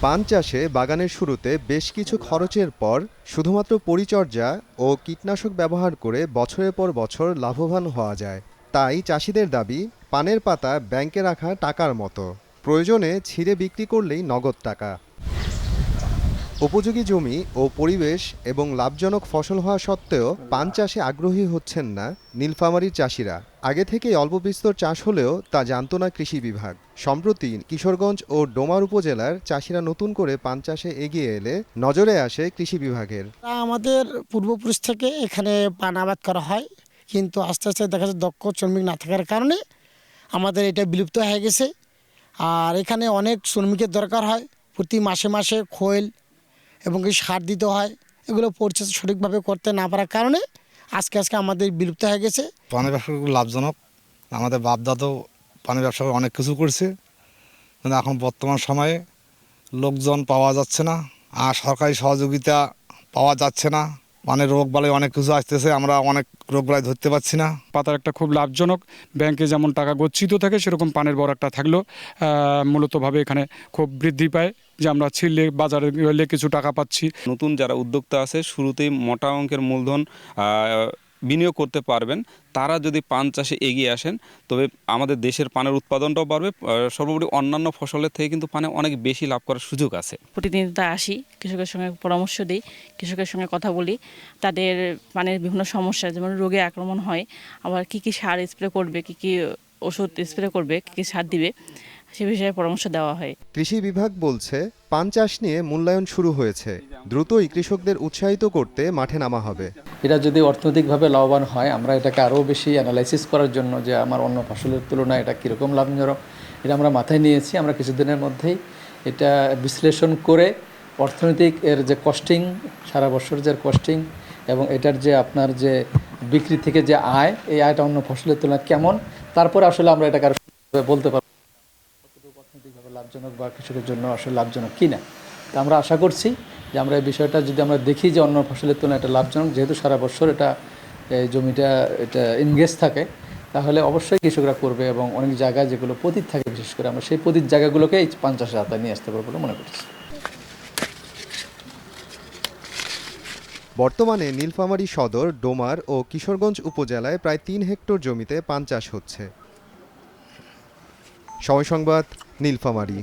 পান চাষে বাগানের শুরুতে বেশ কিছু খরচের পর শুধুমাত্র পরিচর্যা ও কীটনাশক ব্যবহার করে বছরের পর বছর লাভবান হওয়া যায়। তাই চাষিদের দাবি, পানের পাতা ব্যাংকে রাখা টাকার মতো, প্রয়োজনে ছিঁড়ে বিক্রি করলেই নগদ টাকা। উপযোগী জমি ও পরিবেশ এবং লাভজনক ফসল হওয়া সত্ত্বেও পান চাষে আগ্রহী হচ্ছেন না নীলফামারীর চাষিরা। আগে থেকেই অল্প বিস্তর চাষ হলেও তা জানত না কৃষি বিভাগ। সম্প্রতি কিশোরগঞ্জ ও ডোমার উপজেলার চাষিরা নতুন করে পান চাষে এগিয়ে এলে নজরে আসে কৃষি বিভাগের। আমাদের পূর্বপুরুষ থেকে এখানে পান আবাদ করা হয়, কিন্তু আস্তে আস্তে দেখা যাচ্ছে দক্ষ শ্রমিক না থাকার কারণে আমাদের এটা বিলুপ্ত হয়ে গেছে। আর এখানে অনেক শ্রমিকের দরকার হয়, প্রতি মাসে মাসে খৈল এবং সার দিতে হয়। এগুলো পরিচর্যা সঠিকভাবে করতে না পারার কারণে আজকে আমাদের বিলুপ্ত হয়ে গেছে। পানের ব্যবসা খুব লাভজনক। আমাদের বাপ দাদু পানের ব্যবসা অনেক কিছু করছে, কিন্তু এখন বর্তমান সময়ে লোকজন পাওয়া যাচ্ছে না, আর সরকারি সহযোগিতা পাওয়া যাচ্ছে না। মানে রোগ বালাই অনেক কিছু আসতেছে, আমরা অনেক রোগ বালাই ধরতে পারছি না। পাতার একটা খুব লাভজনক, ব্যাংকে যেমন টাকা গচ্ছিত থাকে সেরকম পানের বড় একটা থাকলেও মূলতভাবে এখানে খুব বৃদ্ধি পায়, যে আমরা ছিঁড়লে বাজারে গেলে কিছু টাকা পাচ্ছি। নতুন যারা উদ্যোক্তা আছে শুরুতেই মোটা অঙ্কের মূলধন বিনিয়োগ করতে পারবেন, তারা যদি পান চাষে এগিয়ে আসেন তবে আমাদের দেশের পানের উৎপাদনটাও বাড়বে। সর্বোপরি অন্যান্য ফসলের থেকে কিন্তু পানে অনেক বেশি লাভ করার সুযোগ আছে। প্রতিদিন তা আসি, কৃষকের সঙ্গে পরামর্শ দিই, কৃষকের সঙ্গে কথা বলি, তাদের পানের বিভিন্ন সমস্যা যেমন রোগে আক্রমণ হয়, আবার কী কী সার স্প্রে করবে, কী কী ওষুধ স্প্রে করবে, কী কী সার দিবে, সে বিষয়ে পরামর্শ দেওয়া হয়। কৃষি বিভাগ বলছে, পান চাষ নিয়ে মূল্যায়ন শুরু হয়েছে, দ্রুতই কৃষকদের উৎসাহিত করতে মাঠে নামা হবে। এটা যদি অর্থনৈতিকভাবে লাভবান হয়, আমরা এটাকে আরও বেশি অ্যানালাইসিস করার জন্য যে আমার অন্য ফসলের তুলনায় এটা কীরকম লাভজনক, এটা আমরা মাথায় নিয়েছি। আমরা কিছুদিনের মধ্যেই এটা বিশ্লেষণ করে অর্থনৈতিক এর যে কস্টিং, সারা বছর যে কস্টিং এবং এটার যে আপনার যে বিক্রি থেকে যে আয়, এই আয়টা অন্য ফসলের তুলনায় কেমন, তারপরে আসলে আমরা এটাকে আরও বলতে পারবো কতটুকু অর্থনৈতিকভাবে লাভজনক বা কৃষকের জন্য আসলে লাভজনক কিনা। তা আমরা আশা করছি যে আমরা এই বিষয়টা যদি আমরা দেখি যে অন্য ফসলের তুলনায় এটা লাভজনক, যেহেতু সারা বছর এটা জমিটা এটা ইনগেজ থাকে, তাহলে অবশ্যই কৃষকরা করবে এবং অনেক জায়গায় যেগুলো পতিত থাকে, বিশেষ করে আমরা সেই পতিত জায়গাগুলোকে এই পান চাষের আওতায় নিয়ে আসতে পারবো বলে মনে করছি। বর্তমানে নীলফামারী সদর, ডোমার ও কিশোরগঞ্জ উপজেলায় প্রায় ৩ হেক্টর জমিতে পান চাষ হচ্ছে। সময় সংবাদ, নীলফামারী।